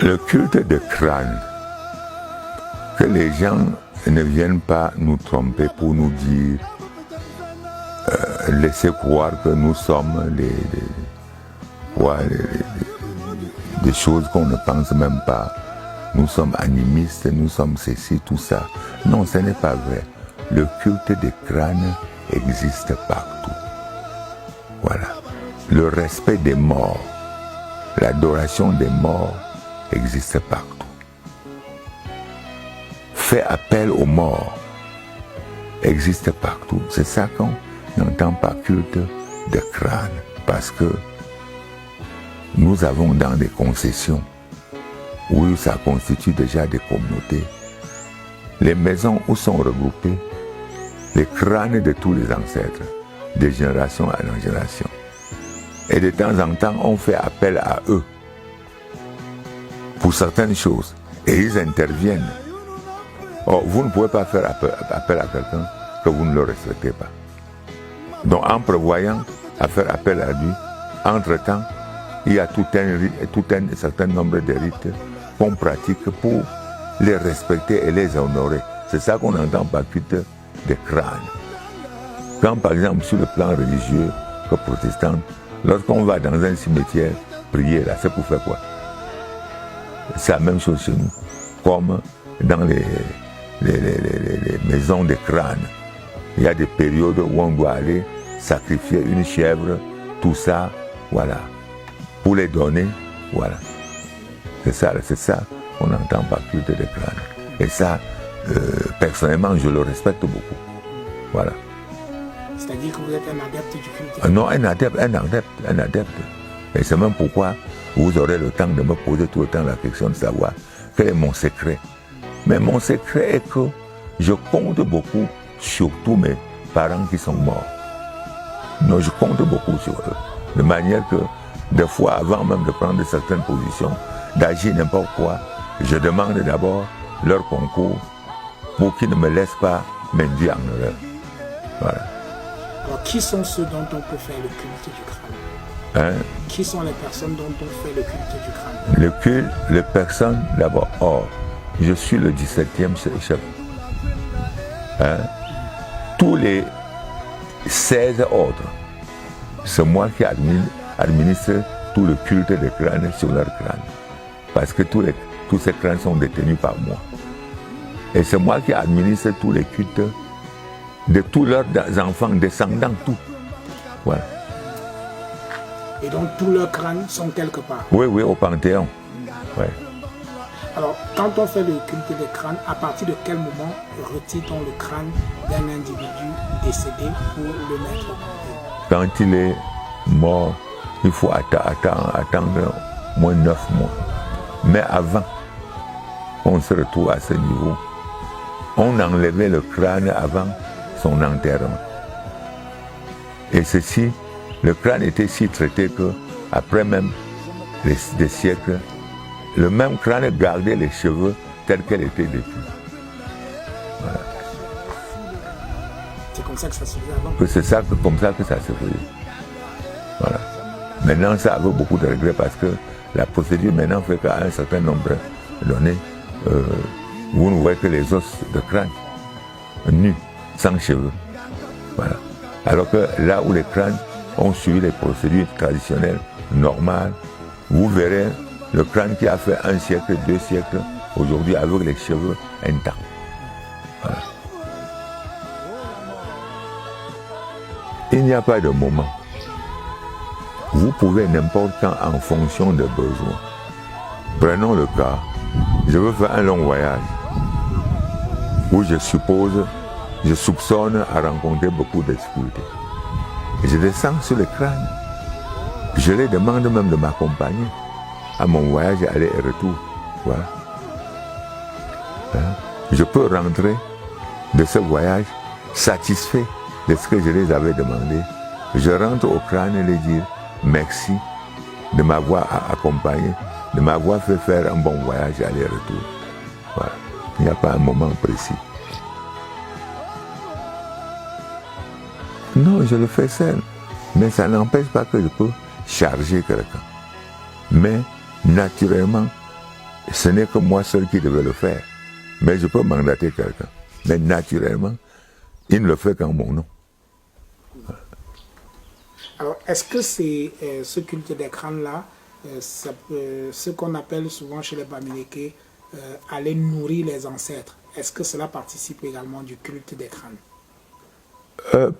Le culte de crâne, que les gens ne viennent pas nous tromper pour nous dire, laisser croire que nous sommes des choses qu'on ne pense même pas. Nous sommes animistes, nous sommes ceci, tout ça. Non, ce n'est pas vrai. Le culte des crânes existe partout. Voilà. Le respect des morts, l'adoration des morts existe partout. Fait appel aux morts existe partout. C'est ça qu'on n'entend pas culte de crâne. Parce que nous avons dans des concessions où ça constitue déjà des communautés, les maisons où sont regroupés les crânes de tous les ancêtres, de génération en génération. Et de temps en temps, on fait appel à eux pour certaines choses. Et ils interviennent. Or, vous ne pouvez pas faire appel à quelqu'un que vous ne le respectez pas. Donc, en prévoyant à faire appel à lui, entre-temps, il y a tout un certain nombre de rites qu'on pratique pour les respecter et les honorer. C'est ça qu'on entend par culte des crânes. Quand, par exemple, sur le plan religieux, que protestant, lorsqu'on va dans un cimetière prier, là, c'est pour faire quoi? C'est la même chose chez nous. Comme dans les maisons de crânes. Il y a des périodes où on doit aller sacrifier une chèvre, tout ça, voilà. Pour les donner, voilà. C'est ça qu'on entend par culte de crâne. Et ça, personnellement, je le respecte beaucoup. Voilà. C'est-à-dire que vous êtes un adepte du culte? Non, un adepte. Et c'est même pourquoi vous aurez le temps de me poser tout le temps la question de savoir quel est mon secret. Mais mon secret est que je compte beaucoup sur tous mes parents qui sont morts. Non, je compte beaucoup sur eux. De manière que, des fois, avant même de prendre certaines positions, d'agir n'importe quoi, je demande d'abord leur concours pour qu'ils ne me laissent pas m'induire en erreur. Voilà. Alors, qui sont ceux dont on peut faire le culte du crâne? Qui sont les personnes dont on fait le culte du crâne? Le culte, les personnes, d'abord, je suis le 17e chef. Tous les 16 autres, c'est moi qui administre tout le culte des crânes sur leur crâne. Parce que tous ces crânes sont détenus par moi. Et c'est moi qui administre tous les cultes de tous leurs enfants, descendants, tout. Voilà. Et donc tous leurs crânes sont quelque part? Oui, au Panthéon. Ouais. Alors, quand on fait le culte des crânes, à partir de quel moment retire-t-on le crâne d'un individu décédé pour le mettre au Panthéon? Quand il est mort, il faut attendre moins 9 mois. Mais avant, on se retrouve à ce niveau. On enlevait le crâne avant son enterrement. Et ceci, le crâne était si traité que, après même des siècles, le même crâne gardait les cheveux tels qu'elle était depuis. Voilà. C'est comme ça que ça se faisait avant? C'est comme ça que ça se faisait. Voilà. Maintenant, ça avait beaucoup de regrets parce que la procédure maintenant fait qu'à un certain nombre donné, vous ne voyez que les os de crâne, nus, sans cheveux. Voilà. Alors que là où les crânes ont suivi les procédures traditionnelles, normales, vous verrez le crâne qui a fait 1 siècle, 2 siècles, aujourd'hui avec les cheveux intacts. Voilà. Il n'y a pas de moment. Vous pouvez n'importe quand en fonction des besoins. Prenons le cas, je veux faire un long voyage où je soupçonne à rencontrer beaucoup de difficultés. Je descends sur le crâne. Je les demande même de m'accompagner à mon voyage aller et retour. Voilà. Je peux rentrer de ce voyage satisfait de ce que je les avais demandé. Je rentre au crâne et les dire merci de m'avoir accompagné, de m'avoir fait faire un bon voyage aller et retour. Voilà. Il n'y a pas un moment précis. Non, je le fais seul. Mais ça n'empêche pas que je peux charger quelqu'un. Mais naturellement, ce n'est que moi seul qui devais le faire. Mais je peux mandater quelqu'un. Mais naturellement, il ne le fait qu'en mon nom. Alors, est-ce que c'est ce culte des crânes-là, ce qu'on appelle souvent chez les Bamileke, aller nourrir les ancêtres, est-ce que cela participe également du culte des crânes?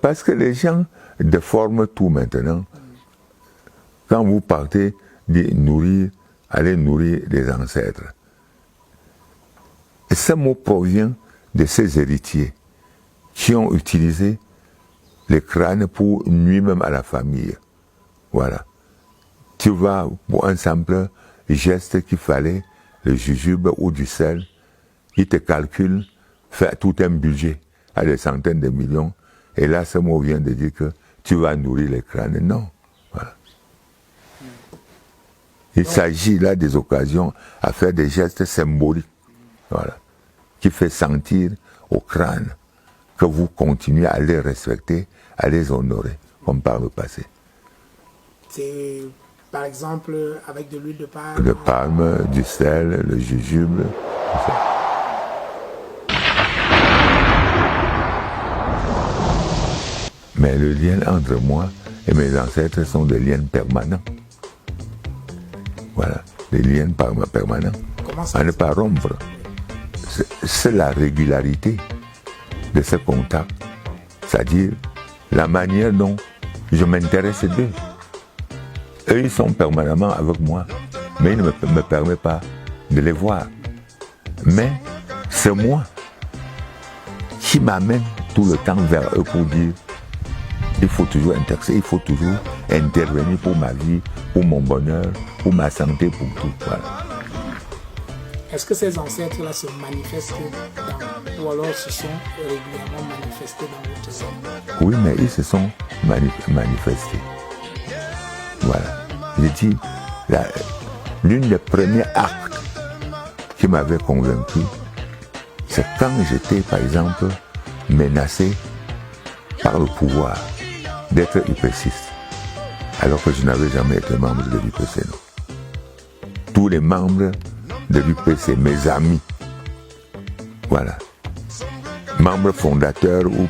Parce que les gens déforment tout maintenant. Quand vous partez de nourrir, aller nourrir les ancêtres, et ce mot provient de ces héritiers qui ont utilisé les crânes pour nuire même à la famille. Voilà. Tu vas pour un simple geste qu'il fallait, le jujube ou du sel, ils te calculent, fait tout un budget à des centaines de millions. Et là, ce mot vient de dire que tu vas nourrir les crânes. Non. Voilà. Il s'agit là des occasions à faire des gestes symboliques. Voilà. Qui fait sentir au crâne que vous continuez à les respecter, à les honorer, comme par le passé. C'est, par exemple, avec de l'huile de palme. De palme, du sel, le jujube, tout ça. Mais le lien entre moi et mes ancêtres sont des liens permanents. Voilà, des liens permanents. À ne pas rompre. C'est la régularité de ce contact. C'est-à-dire la manière dont je m'intéresse d'eux. Eux, ils sont permanemment avec moi, mais ils ne me permettent pas de les voir. Mais c'est moi qui m'amène tout le temps vers eux pour dire il faut toujours il faut toujours intervenir pour ma vie, pour mon bonheur, pour ma santé, pour tout. Voilà. Est-ce que ces ancêtres-là se manifestent ou alors se sont régulièrement manifestés dans votre zone? Oui, mais ils se sont manifestés. Voilà. J'ai dit, l'une des premiers actes qui m'avait convaincu, c'est quand j'étais, par exemple, menacé par le pouvoir d'être UPCiste, alors que je n'avais jamais été membre de l'UPC. Tous les membres de l'UPC, mes amis, voilà, membres fondateurs ou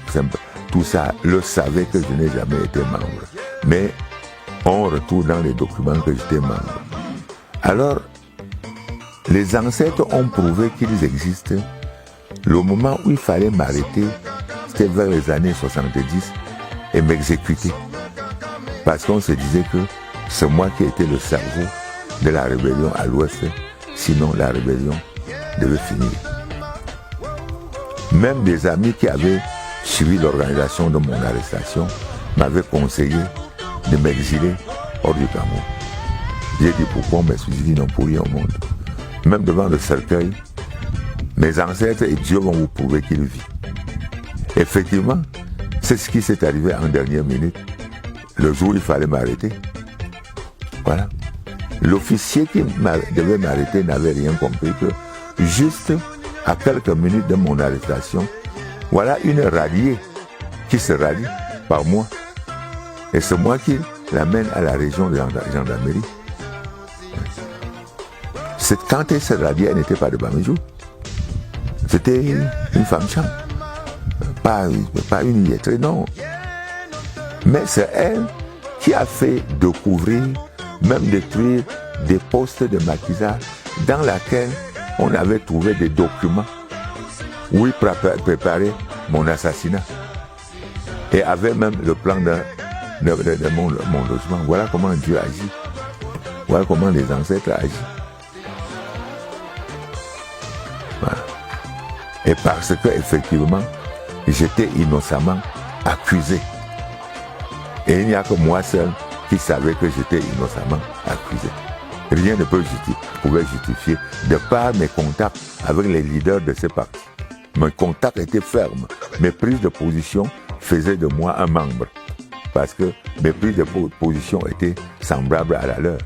tout ça, le savaient que je n'ai jamais été membre. Mais on retrouve dans les documents que j'étais membre. Alors, les ancêtres ont prouvé qu'ils existent. Le moment où il fallait m'arrêter, c'était vers les années 70 et m'exécuter. Parce qu'on se disait que c'est moi qui étais le cerveau de la rébellion à l'ouest, sinon la rébellion devait finir. Même des amis qui avaient suivi l'organisation de mon arrestation m'avaient conseillé de m'exiler hors du Cameroun. J'ai dit pourquoi, mais je dit non pour rien au monde. Même devant le cercueil, mes ancêtres et Dieu vont vous prouver qu'il vit. Effectivement, c'est ce qui s'est arrivé en dernière minute, le jour où il fallait m'arrêter. Voilà. L'officier qui devait m'arrêter n'avait rien compris que juste à quelques minutes de mon arrestation, voilà une ralliée qui se rallie par moi. Et c'est moi qui l'amène à la région de gendarmerie. Quand elle se ralliait, elle n'était pas de Bamejou. C'était une femme chambre. Pas une illettrée, non. Mais c'est elle qui a fait découvrir, même détruire des postes de maquisage dans lesquels on avait trouvé des documents où il préparait mon assassinat. Et avait même le plan de mon logement. Voilà comment Dieu agit. Voilà comment les ancêtres agissent. Voilà. Et parce que effectivement, j'étais innocemment accusé. Et il n'y a que moi seul qui savait que j'étais innocemment accusé. Rien ne pouvait justifier, de par mes contacts avec les leaders de ces partis. Mes contacts étaient fermes. Mes prises de position faisaient de moi un membre. Parce que mes prises de position étaient semblables à la leur.